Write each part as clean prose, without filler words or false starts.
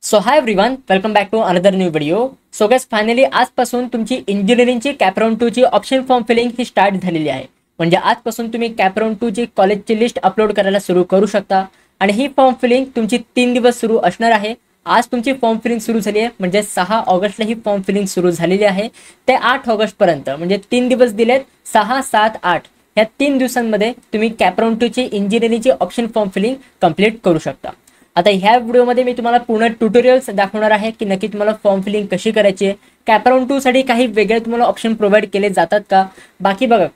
So hi everyone, welcome back to another new video. So guys, finally आजपासून तुमची इंजिनिअरिंगची CAP round 2 ची option form filling ही start झालेली आहे. म्हणजे आजपासून तुम्ही कॅपराउंड 2 ची कॉलेजची लिस्ट अपलोड करायला सुरू करू शकता. आणि ही फॉर्म फिलिंग तुमची 3 दिवस सुरू असणार आहे. आज तुमची फॉर्म फिलिंग सुरू झाली आहे, म्हणजे 6 ऑगस्टला ही फॉर्म फिलिंग सुरू झालेली आहे. ते 8 ऑगस्ट पर्यंत म्हणजे 3 दिवस दिलेत. 6, 7, 8 या 3 दिवसांमध्ये तुम्ही कॅपराउंड 2 ची इंजिनिअरिंगची ऑप्शन फॉर्म फिलिंग कंप्लीट करू शकता. आता ह्या व्हिडिओमध्ये मी तुम्हाला पूर्ण ट्युटोरियल्स दाखवणार आहे की नक्की तुम्हाला फॉर्म फिलिंग कशी करायची आहे. कॅपराउंड 2 साठी काही वेगळे तुम्हाला ऑप्शन प्रोव्हाइड केले जातात का. बाकी बघा,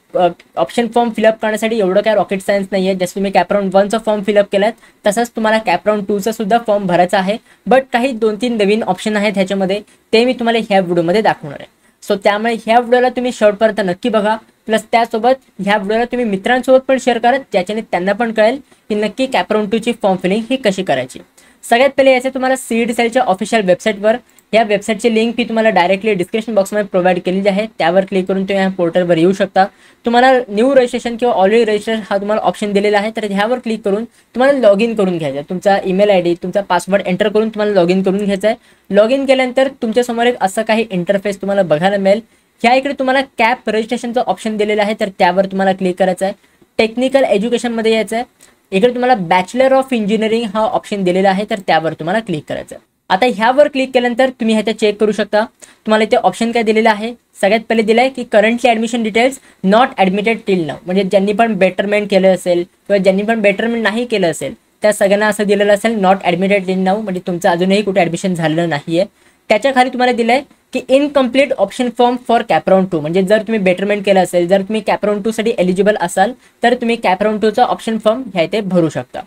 ऑप्शन फॉर्म फिलअप करण्यासाठी एवढं काय रॉकेट सायन्स नाही आहे. जसं तुम्ही कॅपराउंड 1 चा फॉर्म फिलअप केलात तसंच तुम्हाला कॅपराउंड 2 चा सुद्धा फॉर्म भरायचा आहे. बट काही 2-3 नवीन ऑप्शन आहेत ह्याच्यामध्ये, ते मी तुम्हाला ह्या व्हिडिओमध्ये दाखवणार आहे. सो त्यामुळे ह्या व्हिडिओला तुम्ही शेवटपर्यंत नक्की बघा. प्लस त्यासोबत ह्या व्हिडिओला तुम्ही मित्रांसोबत पण शेअर करा, ज्याच्याने त्यांना पण कळेल की नक्की कॅपराउंड 2 ची फॉर्म फिलिंग ही कशी करायची. सगळ्यात पहिले याचे तुम्हाला सीईडी सेलच्या ऑफिशियल वेबसाईटवर, या वेबसाईटची लिंक मी तुम्हाला डायरेक्टली डिस्क्रिप्शन बॉक्समध्ये प्रोव्हाइड केलेली आहे. त्यावर क्लिक करून तुम्ही या पोर्टलवर येऊ शकता. तुम्हाला न्यू रजिस्ट्रेशन किंवा ऑलरेडी रजिस्ट्रेशन हा तुम्हाला ऑप्शन दिलेला आहे. तर ह्यावर क्लिक करून तुम्हाला लॉग इन करून घ्यायचं आहे. तुमचा ईमेल आयडी, तुमचा पासवर्ड एंटर करून तुम्हाला लॉग इन करून घ्यायचा आहे. लॉग इन केल्यानंतर तुमच्यासमोर एक असं काही इंटरफेस तुम्हाला बघायला मिळेल. ह्या इकडे तुम्हाला कॅप रजिस्ट्रेशनचं ऑप्शन दिलेलं आहे, तर त्यावर तुम्हाला क्लिक करायचं आहे. टेक्निकल एज्युकेशनमध्ये यायचं आहे. इकडे तुम्हाला बॅचलर ऑफ इंजिनिअरिंग हा ऑप्शन दिलेला आहे, तर त्यावर तुम्हाला क्लिक करायचं. आता ह्यावर क्लिक केल्यानंतर तुम्ही ह्याचा चेक करू शकता. तुम्हाला इथे ऑप्शन काय दिलेलं आहे. सगळ्यात पहिले दिलं आहे की currently admission details not admitted till नाव, म्हणजे ज्यांनी पण बेटरमेंट केलं असेल किंवा ज्यांनी पण बेटरमेंट नाही केलं असेल त्या सगळ्यांना असं दिलेलं असेल नॉट ॲडमिटेड टिल नाव, म्हणजे तुमचं अजूनही कुठे ॲडमिशन झालेलं नाही आहे. त्याच्या खाली तुम्हाला दिलं आहे की incomplete option form for CAP round 2, म्हणजे जर तुम्ही बेटरमेंट केलं असेल, जर तुम्ही कॅपराउंड 2 साठी एलिजिबल असाल तर तुम्ही कॅपराउंड 2 चा ऑप्शन फॉर्म ह्या इथे भरू शकता.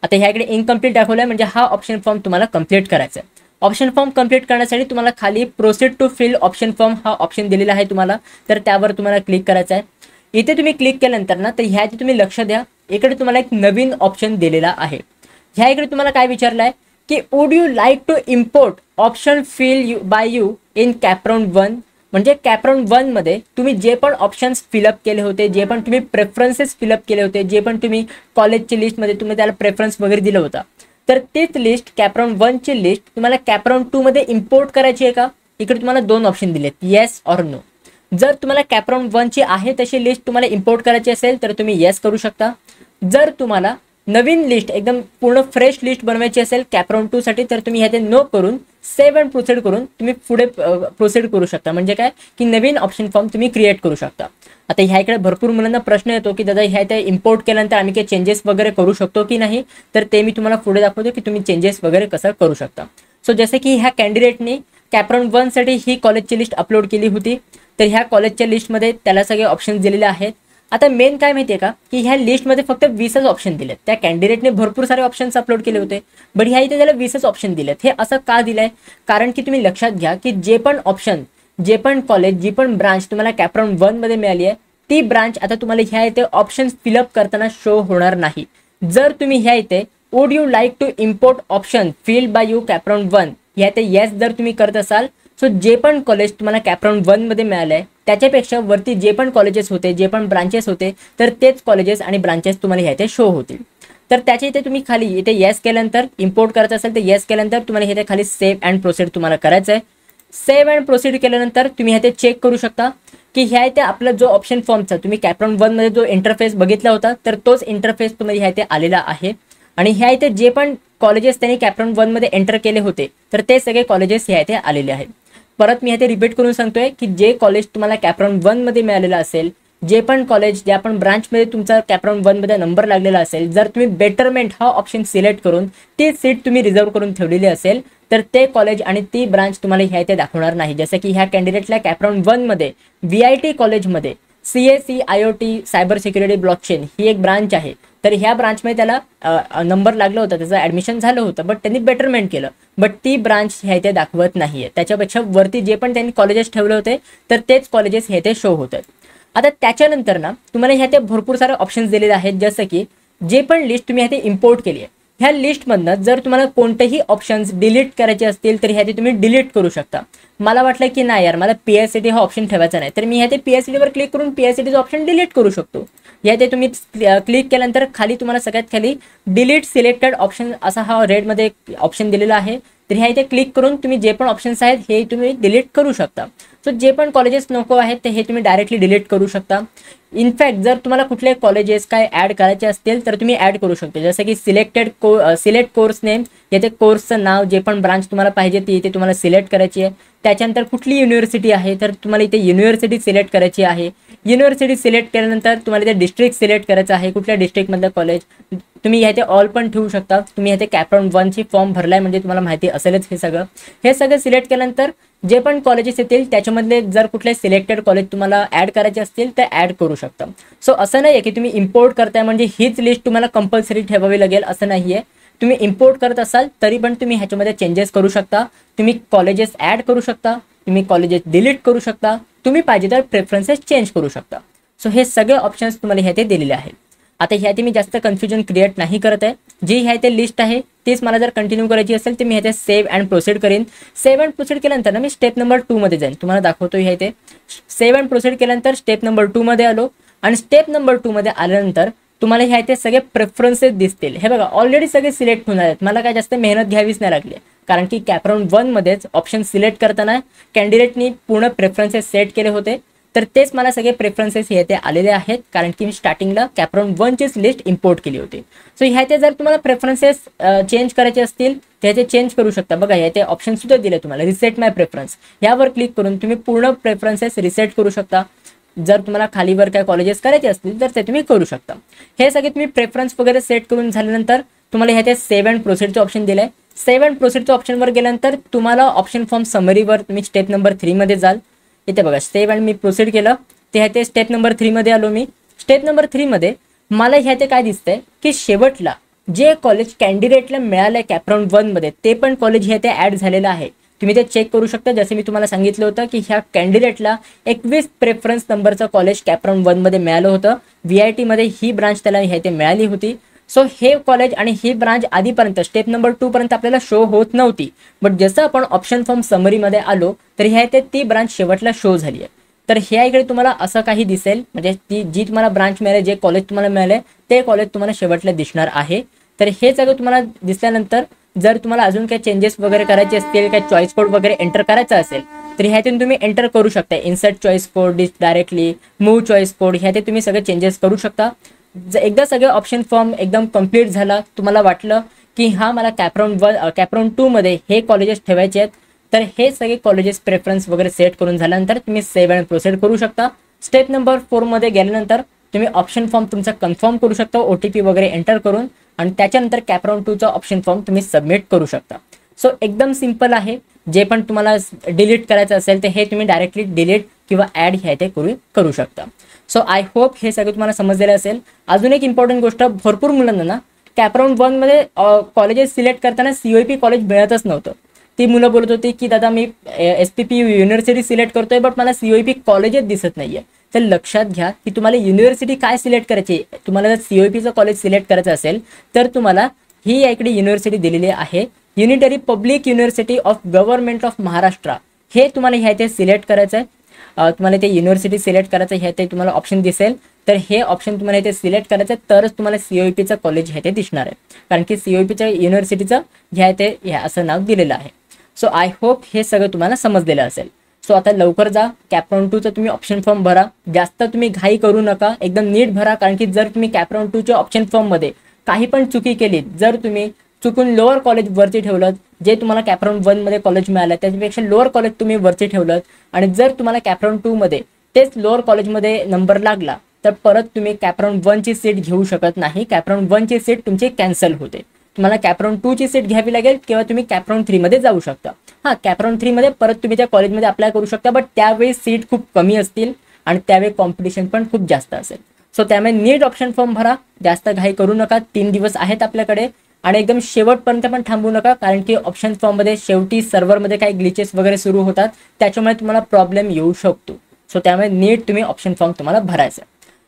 आता ह्याकडे इनकम्प्लीट दाखवलं आहे, म्हणजे हा ऑप्शन फॉर्म तुम्हाला कंप्लीट करायचा आहे. ऑप्शन फॉर्म कंप्लीट करण्यासाठी तुम्हाला खाली proceed to fill option form हा ऑप्शन दिलेला आहे तुम्हाला, तर त्यावर तुम्हाला क्लिक करायचं आहे. इथे तुम्ही क्लिक केल्यानंतर ना, तर ह्याची तुम्ही लक्ष द्या, इकडे तुम्हाला एक नवीन ऑप्शन दिलेला आहे. ह्या इकडे तुम्हाला काय विचारलं आहे की would you like to import option fill by you in CAP round 1, म्हणजे कॅपराउंड 1 मध्ये तुम्ही जे पण ऑप्शन्स फिलअप केले होते, जे पण तुम्ही प्रेफरन्सेस फिलअप केले होते, जे पण तुम्ही कॉलेजची लिस्टमध्ये तुम्ही त्याला प्रेफरन्स वगैरे दिलं होता, तर तीच लिस्ट कॅपराउंड 1 ची लिस्ट तुम्हाला कॅपराउंड 2 मध्ये इम्पोर्ट करायची आहे का. इकडे तुम्हाला 2 ऑप्शन दिलेत, येस ऑर नो. जर तुम्हाला कॅपराउंड 1 ची आहे तशी लिस्ट तुम्हाला इम्पोर्ट करायची असेल तर तुम्ही येस करू शकता. जर तुम्हाला नवीन लिस्ट एकदम पूर्ण फ्रेश लिस्ट बनवायची असेल कॅपराउंड 2 साठी, तर तुम्ही ह्याचे नो करून सेव्ह अँड प्रोसीड करून तुम्ही पुढे प्रोसीड करू शकता. म्हणजे काय की नवीन ऑप्शन फॉर्म तुम्ही क्रिएट करू शकता. आता ह्या इकडे भरपूर मुलांना प्रश्न येतो की दादा ह्या इथे इम्पोर्ट केल्यानंतर आम्ही काही चेंजेस वगैरे करू शकतो की नाही, तर ते मी तुम्हाला पुढे दाखवतो की तुम्ही चेंजेस वगैरे कसं करू शकता. सो जसे की ह्या कॅन्डिडेटने कॅपराउंड 1 साठी ही कॉलेजची लिस्ट अपलोड केली होती, तर ह्या कॉलेजच्या लिस्टमध्ये त्याला सगळे ऑप्शन्स दिलेले आहेत. आता मेन काय माहिती आहे का की ह्या लिस्टमध्ये फक्त 20च ऑप्शन दिलेत. त्या कॅन्डिडेटने भरपूर सारे ऑप्शन्स अपलोड केले होते, बट ह्या इथे त्याला 20च ऑप्शन दिलेत. हे असं का दिलंय, कारण की तुम्ही लक्षात घ्या की जे पण ऑप्शन, जे पण कॉलेज, जी पण ब्रांच तुम्हाला कॅपराउंड 1 मध्ये मिळाली आहे, ती ब्रांच आता तुम्हाला ह्या इथे ऑप्शन्स फिलअप करताना शो होणार नाही. जर तुम्ही ह्या इथे would you like to import option fill by you CAP round 1 ह्या इथे येस जर तुम्ही करत असाल, सो जे पण कॉलेज तुम्हाला कॅपराउंड 1 मध्ये मिळालं आहे त्याच्यापेक्षा वरती जे पण कॉलेजेस होते, जे पण ब्रांचेस होते, तर तेच कॉलेजेस आणि ब्रांचेस तुम्हाला ह्या इथे शो होतील. तर त्याच्या इथे तुम्ही खाली इथे येस केल्यानंतर इम्पोर्ट करायचं असेल तर येस केल्यानंतर तुम्हाला इथे खाली सेव्ह अँड प्रोसीड तुम्हाला करायचं आहे. सेव्ह अँड प्रोसीड केल्यानंतर तुम्ही इथे चेक करू शकता की ह्या इथे आपला जो ऑप्शन फॉर्मचा तुम्ही कॅपराउंड 1 मध्ये जो इंटरफेस बघितला होता, तर तोच इंटरफेस तुम्हाला ह्या इथे आलेला आहे. आणि ह्या इथे जे पण कॉलेजेस त्यांनी कॅपराउंड 1 मध्ये एंटर केले होते, तर ते सगळे कॉलेजेस ह्या इथे आलेले आहेत. परत मी इथे रिपीट करून सांगतोय की जे कॉलेज तुम्हाला कॅपराउंड 1 मध्ये मिळालेलं असेल, जे पण कॉलेज, ज्या पण ब्रांचमध्ये तुमचा कॅपराउंड 1 मध्ये नंबर लागलेला असेल, जर तुम्ही बेटरमेंट हा ऑप्शन सिलेक्ट करून ती सीट तुम्ही रिझर्व करून ठेवलेली असेल, तर ते कॉलेज आणि ती ब्रांच तुम्हाला ह्या इथे दाखवणार नाही. जसं की ह्या कॅन्डिडेटला कॅपराउंड 1 मध्ये VIT कॉलेजमध्ये CSE IoT cyber security blockchain ही एक ब्रांच आहे, तर ह्या ब्रांचमध्ये त्याला नंबर लागला होता, त्याचं ॲडमिशन झालं होतं, बट त्यांनी बेटरमेंट केलं, बट ती ब्रांच ह्या इथे दाखवत नाहीये. त्याच्यापेक्षा वरती जे पण त्यांनी कॉलेजेस ठेवले होते, तर तेच कॉलेजेस ह्या इथे शो होत आहेत. आता त्याच्यानंतर ना तुम्हाला ह्या इथे भरपूर सारे ऑप्शन्स दिलेले आहेत. जसं की जे पण लिस्ट तुम्ही ह्या इथे इम्पोर्ट केली आहे, ह्या लिस्टमधनं जर तुम्हाला कोणतेही ऑप्शन्स डिलीट करायचे असतील तर ह्याचे तुम्ही डिलीट करू शकता. मला वाटलं की नाही यार मला PSCT हा ऑप्शन ठेवायचा नाही, तर मी ह्या ते PSCT वर क्लिक करून PSCTचा ऑप्शन डिलीट करू शकतो. या ते तुम्ही क्लिक केल्यानंतर खाली तुम्हाला सगळ्यात खाली डिलीट सिलेक्टेड ऑप्शन असा हा रेडमध्ये ऑप्शन दिलेला आहे. तर ह्या इथे क्लिक करून तुम्ही जे पण ऑप्शन्स आहेत हे तुम्ही डिलीट करू शकता. सो जे पण कॉलेजेस नको आहेत ते हे तुम्ही डायरेक्टली डिलीट करू शकता. इनफॅक्ट जर तुम्हाला कुठले कॉलेजेस काय ॲड करायचे असतील तर तुम्ही ॲड करू शकता. जसं की सिलेक्ट कोर्स नेम, येथे कोर्सचं नाव, जे पण ब्रांच तुम्हाला पाहिजे ती इथे तुम्हाला सिलेक्ट करायची आहे. त्याच्यानंतर कुठली युनिव्हर्सिटी आहे तर तुम्हाला इथे युनिव्हर्सिटी सिलेक्ट करायची आहे. युनिव्हर्सिटी सिलेक्ट केल्यानंतर तुम्हाला इथे डिस्ट्रिक्ट सिलेक्ट करायचं आहे, कुठल्या डिस्ट्रिक्टमधलं कॉलेज. तुम्ही ह्याचे ऑल पण ठेवू शकता. तुम्ही ह्याचे कॅपराउंड 1ची फॉर्म भरलाय म्हणजे तुम्हाला माहिती असेलच हे सगळं सिलेक्ट केल्यानंतर जे पण कॉलेजेस येतील त्याच्यामधले जर कुठले सिलेक्टेड कॉलेज तुम्हाला ॲड करायचे असतील तर ॲड करू शकता. सो असं नाही आहे की तुम्ही इम्पोर्ट करताय म्हणजे हीच लिस्ट तुम्हाला कंपल्सरी ठेवावी लागेल असं नाही आहे. तुम्ही इम्पोर्ट करत असाल तरी पण तुम्ही ह्याच्यामध्ये चेंजेस करू शकता. तुम्ही कॉलेजेस ॲड करू शकता, तुम्ही कॉलेजेस डिलीट करू शकता, तुम्ही पाहिजे तर प्रेफरन्सेस चेंज करू शकता. सो हे सगळे ऑप्शन्स तुम्हाला ह्याचे दिलेले आहेत. आता ह्याते मी जास्त कन्फ्युजन क्रिएट नाही करत आहे. जी ह्याते लिस्ट आहे तीच मला जर कंटिन्यू करायची असेल तर मी ह्याते सेव्ह अँड प्रोसीड करेन. सेव्ह अँड प्रोसीड केल्यानंतर ना मी स्टेप नंबर 2 मध्ये जाईन. तुम्हाला दाखवतो ह्याते सेव्ह अँड प्रोसीड केल्यानंतर स्टेप नंबर 2 मध्ये आलो आणि स्टेप नंबर 2 मध्ये आल्यानंतर तुम्हाला ह्या इथे सगळे प्रेफरन्सेस दिसतील. हे बघा ऑलरेडी सगळे सिलेक्ट होणार आहेत. मला काय जास्त मेहनत घ्यावीच नाही लागली कारण की कॅपराउंड 1 मध्येच ऑप्शन सिलेक्ट करताना कॅन्डिडेटनी पूर्ण प्रेफरन्सेस सेट केले होते. तर तेच मला सगळे प्रेफरन्सेस येथे आलेले आहेत कारण की मी स्टार्टिंगला कॅपराउंड 1चीच लिस्ट इम्पोर्ट केली होती. सो ह्याचे जर तुम्हाला प्रेफरन्सेस चेंज करायचे असतील तर ह्याचे चेंज करू शकता. बघा ह्याचे ऑप्शन सुद्धा दिले तुम्हाला, रिसेट माय प्रेफरन्स. यावर क्लिक करून तुम्ही पूर्ण प्रेफरन्सेस रिसेट करू शकता. जर तुम्हाला खालीवर काय कॉलेजेस करायचे असतील तर ते तुम्ही करू शकता. हे सगळे तुम्ही प्रेफरन्स वगैरे सेट करून झाल्यानंतर तुम्हाला ह्याचे सेव्ह अँड प्रोसीडचं ऑप्शन दिलं आहे. सेव्ह अँड प्रोसीडच्या ऑप्शनवर गेल्यानंतर तुम्हाला ऑप्शन फॉर्म समरीवर तुम्ही स्टेप नंबर 3 मध्ये जाल. इथे बघा सेव्ह अँड मी प्रोसीड केलं ते ह्याचे स्टेप नंबर 3 मध्ये आलो मी. स्टेप नंबर 3 मध्ये मला ह्याचे काय दिसतंय की शेवटला जे कॉलेज कॅन्डिडेटला मिळालंय कॅपराउंड 1 मध्ये ते पण कॉलेज ह्याचे ॲड झालेलं आहे. तुम्ही ते चेक करू शकता. जसे मी तुम्हाला सांगितलं होतं की ह्या कॅन्डिडेटला 21 प्रेफरन्स नंबरचं कॉलेज कॅपराउंड 1 मध्ये मिळालं होतं. VIT मध्ये ही ब्रांच त्याला ह्याचे मिळाली होती. सो हे कॉलेज आणि ही ब्रांच आधीपर्यंत स्टेप नंबर 2 पर्यंत आपल्याला शो होत नव्हती. बट जसं आपण ऑप्शन फॉर्म समरीमध्ये आलो तर ह्या इथे ती ब्रांच शेवटला शो झाली आहे. तर ह्या इकडे तुम्हाला असं काही दिसेल म्हणजे ती जी तुम्हाला ब्रांच मिळाली, जे कॉलेज तुम्हाला मिळाले ते कॉलेज तुम्हाला शेवटला दिसणार आहे. तर हे सगळं तुम्हाला दिसल्यानंतर जर तुम्हाला अजून काही चेंजेस वगैरे करायचे असतील, काही चॉईस कोड वगैरे एंटर करायचा असेल तर ह्यातून तुम्ही एंटर करू शकता. Insert choice code directly, move choice code, ह्यात तुम्ही सगळे चेंजेस करू शकता. एकदा सगळे ऑप्शन फॉर्म एकदम कंप्लीट झाला, तुम्हाला वाटलं की हा मला कॅपराउंड 2 मध्ये हे कॉलेजेस ठेवायचे आहेत तर हे सगळे कॉलेजेस प्रेफरन्स वगैरे सेट करून झाल्यानंतर तुम्ही सेव्ह अँड प्रोसीड करू शकता. स्टेप नंबर 4 मध्ये गेल्यानंतर तुम्ही ऑप्शन फॉर्म तुमचा कन्फर्म करू शकता OTP वगैरे एंटर करून आणि त्याच्यानंतर कॅपराउंड 2चा ऑप्शन फॉर्म तुम्ही सबमिट करू शकता. सो एकदम सिंपल आहे. जे पण तुम्हाला डिलीट करायचं असेल तर हे तुम्ही डायरेक्टली डिलीट किंवा ॲड ह्या इथे करू शकता. सो आय होप हे सगळं तुम्हाला समजलेलं असेल. अजून एक इम्पॉर्टंट गोष्ट, भरपूर मुलांना ना कॅपराउंड 1 मध्ये कॉलेजेस सिलेक्ट करताना COEP कॉलेज मिळतच नव्हतं. ती मुलं बोलत होती की दादा मी SPP युनिव्हर्सिटी सिलेक्ट करतोय बट मला COEP कॉलेजच दिसत नाहीये. तर लक्षात घ्या की तुम्हाला युनिव्हर्सिटी काय सिलेक्ट करायची. तुम्हाला जर COEPचं कॉलेज सिलेक्ट करायचं असेल तर तुम्हाला ही या इकडे युनिव्हर्सिटी दिलेली आहे, unitary public university of government of Maharashtra. हे तुम्हाला ह्या इथे सिलेक्ट करायचं आहे. तुम्हाला ते युनिव्हर्सिटी सिलेक्ट करायचं ह्या इथे तुम्हाला ऑप्शन दिसेल. तर हे ऑप्शन तुम्हाला इथे सिलेक्ट करायचं आहे तरच तुम्हाला COEPचं कॉलेज ह्या इथे दिसणार आहे कारण की COEPच्या युनिव्हर्सिटीचं ह्या इथे असं नाव दिलेलं आहे. सो आय होप हे सगळं तुम्हाला समजलेलं असेल. सो आता लवकर जा, कॅपराउंड 2चा तुम्ही ऑप्शन फॉर्म भरा. जास्त तुम्ही घाई करू नका, एकदम नीट भरा कारण की जर तुम्ही कॅपराउंड 2च्या ऑप्शन फॉर्ममध्ये काही पण चुकी केली, जर तुम्ही चुकून लोअर कॉलेज वरती ठेवलं, जे तुम्हाला कॅपराउंड 1 मध्ये कॉलेज मिळालं त्याच्यापेक्षा लोअर कॉलेज तुम्ही वरती ठेवलं आणि जर तुम्हाला कॅपराउंड 2 मध्ये तेच लोअर कॉलेजमध्ये नंबर लागला तर परत तुम्ही कॅपराउंड 1ची सीट घेऊ शकत नाही. कॅपराउंड 1ची सीट तुमची कॅन्सल होते. तुम्हाला कॅपराउंड 2ची सीट घ्यावी लागेल किंवा तुम्ही कॅपराउंड 3 मध्ये जाऊ शकता. हां, कॅपराउंड 3 मध्ये परत तुम्ही त्या कॉलेजमध्ये अप्लाय करू शकता बट त्यावेळी सीट खूप कमी असतील आणि त्यावेळी कॉम्पिटिशन पण खूप जास्त असेल. सो त्यामुळे नीट ऑप्शन फॉर्म भरा, जास्त घाई करू नका. 3 दिवस आहेत आपल्याकडे आणि एकदम शेवटपर्यंत पण थांबू नका कारण की ऑप्शन फॉर्ममध्ये शेवटी सर्व्हरमध्ये काही ग्लिचेस वगैरे सुरू होतात त्याच्यामुळे तुम्हाला प्रॉब्लेम येऊ शकतो. सो त्यामुळे नीट तुम्ही ऑप्शन फॉर्म तुम्हाला भरायचं.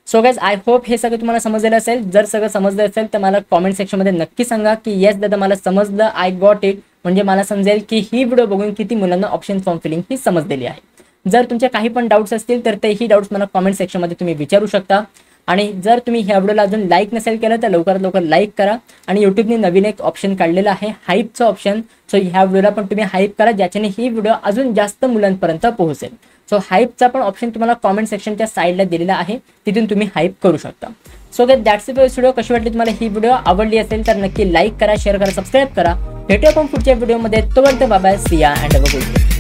सो गाइज आय होप हे सगळं तुम्हाला समजलेलं असेल. जर सगळं समजलं असेल तर मला कॉमेंट सेक्शनमध्ये नक्की सांगा की येस दादा मला समजलं, आय गॉट इट. म्हणजे मला समजेल की ही व्हिडिओ बघून किती मुलांना ऑप्शन फॉर्म फिलिंग ही समजलेली आहे। जर तुमचे काही पण डाऊट्स असतील तर तेही डाऊट्स मला कॉमेंट सेक्शनमध्ये तुम्ही विचारू शकता। आणि जर तुम्ही ह्या व्हिडिओला अजून लाईक नसेल केलं तर लवकरात लवकर लाईक करा। आणि यूट्यूबने नवीन एक ऑप्शन काढलेला आहे हाईपचं ऑप्शन, सो ह्या व्हिडिओला पण तुम्ही हाईप करा, ज्याच्याने ही व्हिडिओ अजून जास्त मुलांपर्यंत पोहोचेल। सो हाईपचा पण ऑप्शन तुम्हाला कॉमेंट सेक्शनच्या साईडला दिलेला आहे, तिथून तुम्ही हाईप करू शकता। So guys that's it for this video. कशी वाटली तुम्हाला ही व्हिडिओ? आवडली असेल तर नक्की लाईक करा, शेअर करा, सबस्क्राईब करा। भेटूया आपण पुढच्या व्हिडिओमध्ये, तोपर्यंत बाय बाय, सी या and have a good day.